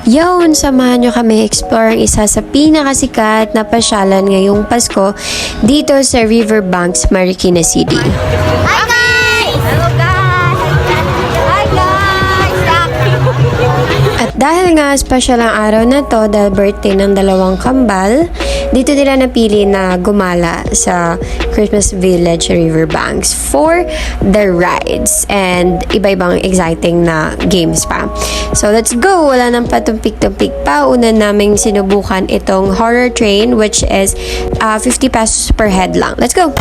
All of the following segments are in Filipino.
Yun, samahan nyo kami explore ang isa sa pinakasikat na pasyalan ngayong Pasko dito sa Riverbanks, Marikina City. Hi guys! Hello guys! Hi guys! At dahil nga special ang araw na to dahil birthday ng dalawang kambal, dito nila napili na gumala sa Christmas Village Riverbanks for the rides and iba-ibang exciting na games pa. So let's go! Wala nang patumpik-tumpik pa. Una naming sinubukan itong horror train which is 50 pesos per head lang. Let's go!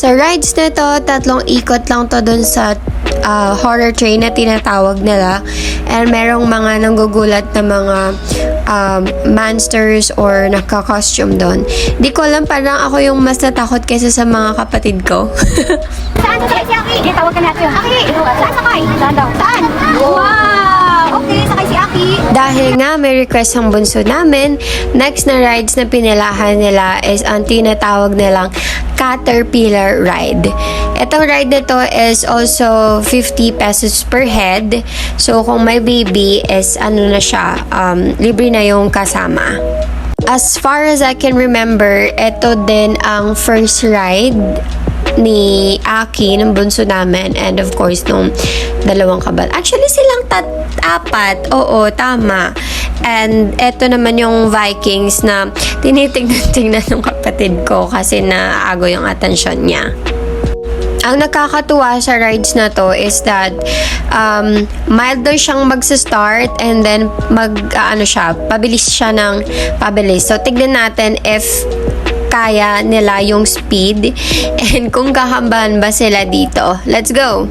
Sa rides na to, 3 ikot lang to dun sa horror train na tinatawag nila. And merong mga nanggugulat na mga monsters or naka-costume doon. Di ko alam, parang ako yung mas natakot kaysa sa mga kapatid ko. Saan sakay si Aki? Hindi, tawag ka natin. Aki! Saan sakay? Saan daw? Saan? Wow! Okay, sakay si Aki. Dahil nga may request ang bunso namin, next na rides na pinilahan nila is ang tinatawag nilang Caterpillar ride. Itong ride na to is also 50 pesos per head. So kung may baby is ano na siya, libre na yung kasama. As far as I can remember, ito din ang first ride ni Aki, ng bunso namin, and of course nung dalawang kabal. Actually silang apat, oo, tama. And eto naman yung Vikings na tinitingnan ng kapatid ko kasi naago yung atensyon niya. Ang nakakatuwa sa rides na to is that mild daw siyang magsa-start and then pabilis siya ng pabilis. So tignan natin if kaya nila yung speed and kung kahambahan ba sila dito. Let's go!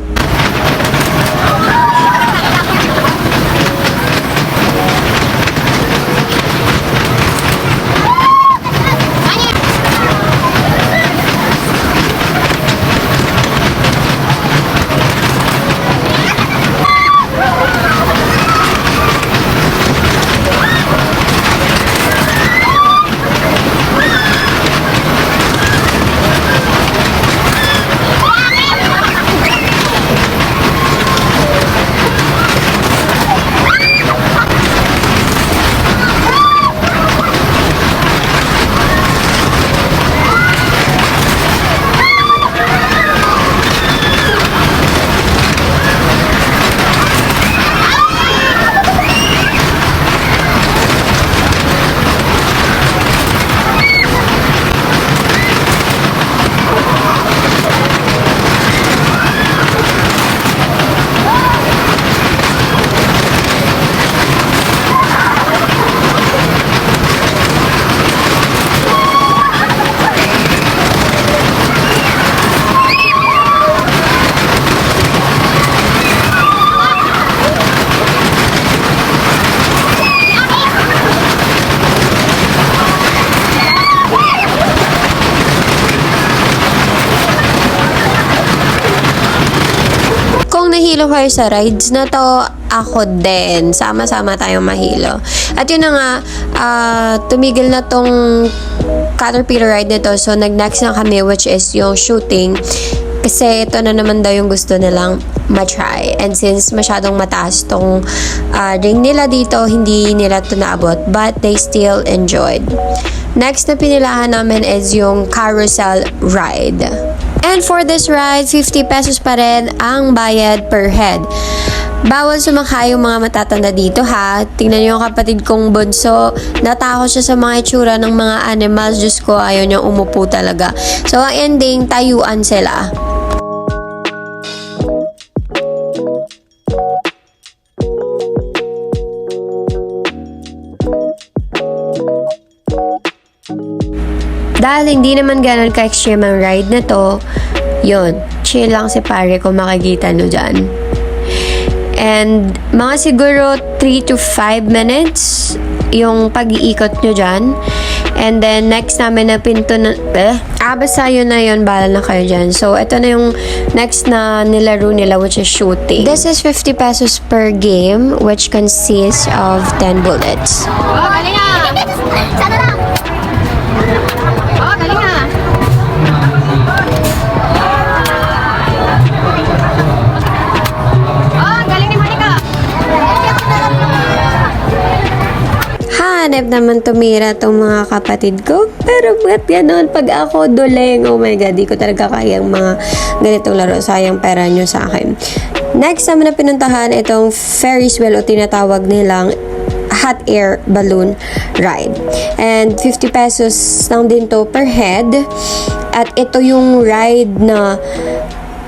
Nahilo kayo sa rides na to, ako din. Sama-sama tayong mahilo. At yun na nga, tumigil na tong Caterpillar ride na to. So, nag-next na kami, which is yung shooting. Kasi ito na naman daw yung gusto nilang matry. And since masyadong mataas tong ring nila dito, hindi nila to naabot. But they still enjoyed. Next na pinilahan namin is yung carousel ride. And for this ride, 50 pesos pa rin ang bayad per head. Bawal sumakay yung mga matatanda dito ha. Tingnan niyo yung kapatid kong bunso. Natakot siya sa mga itsura ng mga animals. Diyos ko, ayaw niyang umupo talaga. So, ang ending, tayuan sila. Dahil hindi naman ganun ka-extreme ang ride na to, yun, chill lang si pare kung makikita nyo dyan. And mga siguro 3 to 5 minutes yung pag-iikot nyo dyan. And then, next namin na pinto na, basta yun na yun, bahala na kayo dyan. So, ito na yung next na nilaro nila, which is shooting. This is 50 pesos per game, which consists of 10 bullets. Oh, galing ah! Sana lang! Oh, galing ah! Oh, galing ni Monica! Hanep naman tumira tong mga kapatid ko. Pero ba't ganon? Pag ako duleng, oh my god, di ko talaga kayang mga ganitong laro. Sayang pera nyo sa akin. Next naman na pinuntahan, itong Ferris wheel o tinatawag nilang hot air balloon ride. And 50 pesos lang din to per head. At ito yung ride na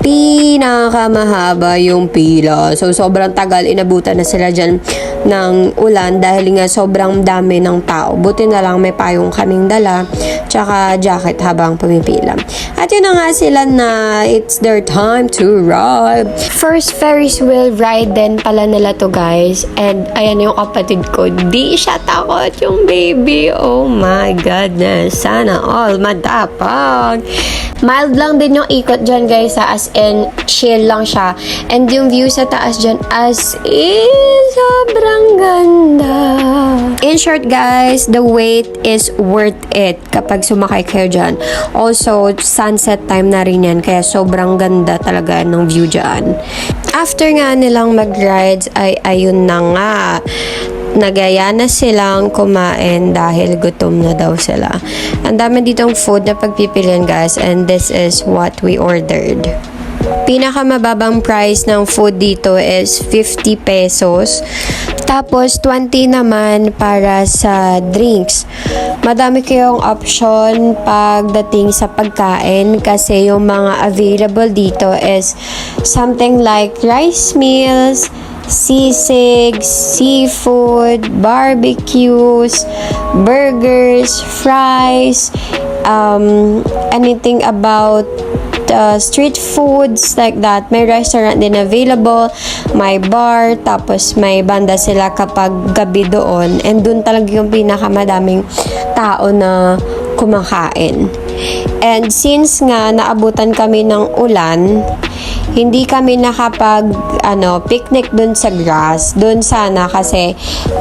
pinakamahaba yung pila. So, sobrang tagal. Inabutan na sila dyan ng ulan dahil nga sobrang dami ng tao. Buti na lang may payong kaming dala tsaka jacket habang pumipila. At yun na nga sila na it's their time to ride. First Ferris wheel ride din pala nila to, guys. And ayan yung kapatid ko. Di siya takot yung baby. Oh my goodness. Sana all madapag. Mild lang din yung ikot dyan, guys, as in chill lang siya. And yung view sa taas dyan as in sobrang ganda. In short, guys, the wait is worth it kapag sumakay kayo dyan. Also, sunset time na rin yan, kaya sobrang ganda talaga ng view dyan. After nga nilang mag-rides ay ayun na nga, nagaya na silang kumain dahil gutom na daw sila. Ang dami ditong food na pagpipilian, guys, and this is what we ordered. Pinakamababang price ng food dito is 50 pesos. Tapos 20 naman para sa drinks. Madami kayong option pagdating sa pagkain kasi yung mga available dito is something like rice meals, sisig, seafood, barbecues, burgers, fries, anything about street foods like that. May restaurant din available, may bar, tapos may banda sila kapag gabi doon. And doon talaga yung pinakamadaming tao na kumakain. And since nga naabutan kami ng ulan, hindi kami nakapag picnic dun sa grass. Dun sana kasi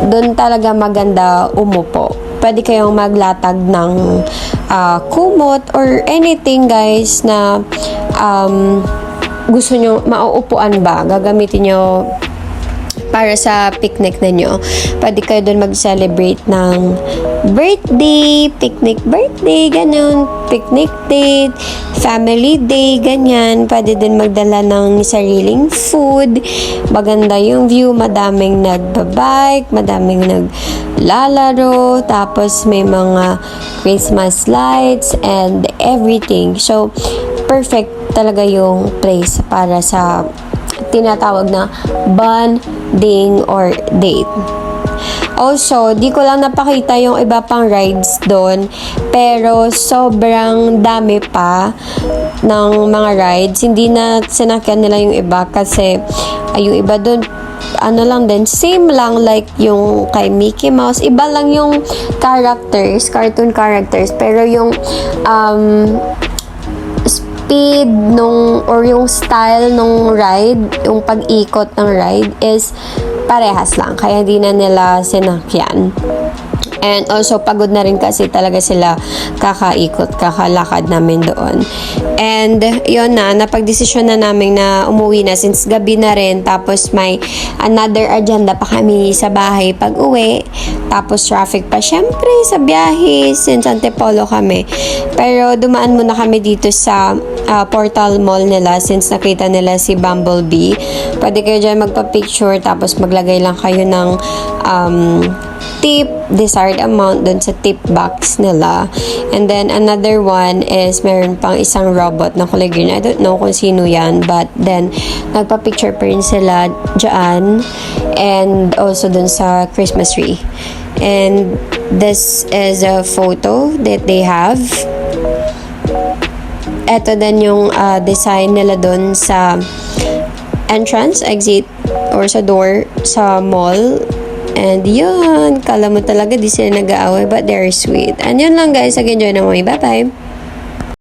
dun talaga maganda umupo. Pwede kayong maglatag ng kumot or anything, guys, na gusto nyo, mauupuan ba? Gagamitin nyo para sa picnic ninyo. Pwede kayo dun mag-celebrate ng birthday, picnic birthday, ganun, picnic date, family day, ganyan. Pwede din magdala ng sariling food. Maganda yung view, madaming nagbabike, madaming naglalaro, tapos may mga Christmas lights and everything. So, perfect talaga yung place para sa tinatawag na bonding or date. Also, di ko lang napakita yung iba pang rides doon, pero sobrang dami pa ng mga rides. Hindi na sinakyan nila yung iba kasi yung iba doon lang din, same lang like yung kay Mickey Mouse. Iba lang yung characters, cartoon characters, pero yung speed or yung style nung ride, yung pag-ikot ng ride is parehas lang, kaya hindi na nila sinakyan. And also, pagod na rin kasi talaga sila kakalakad namin doon. And, yun na, napag-desisyon na namin na umuwi na since gabi na rin. Tapos, may another agenda pa kami sa bahay pag uwi. Tapos, traffic pa syempre sa biyahe since Antipolo kami. Pero, dumaan muna kami dito sa Portal Mall nila since nakita nila si Bumblebee. Pwede kayo dyan magpa-picture tapos maglagay lang kayo ng tip, desired amount dun sa tip box nila. And then, another one is meron pang isang robot na kulay green. I don't know kung sino yan, but then, nagpa-picture pa rin sila dyan. And also dun sa Christmas tree. And this is a photo that they have eto din yung design nila doon sa entrance, exit, or sa door sa mall. And yun, kala mo talaga di sila nag-aaway, but they're sweet. And yun lang guys, again, join na mo. Bye-bye!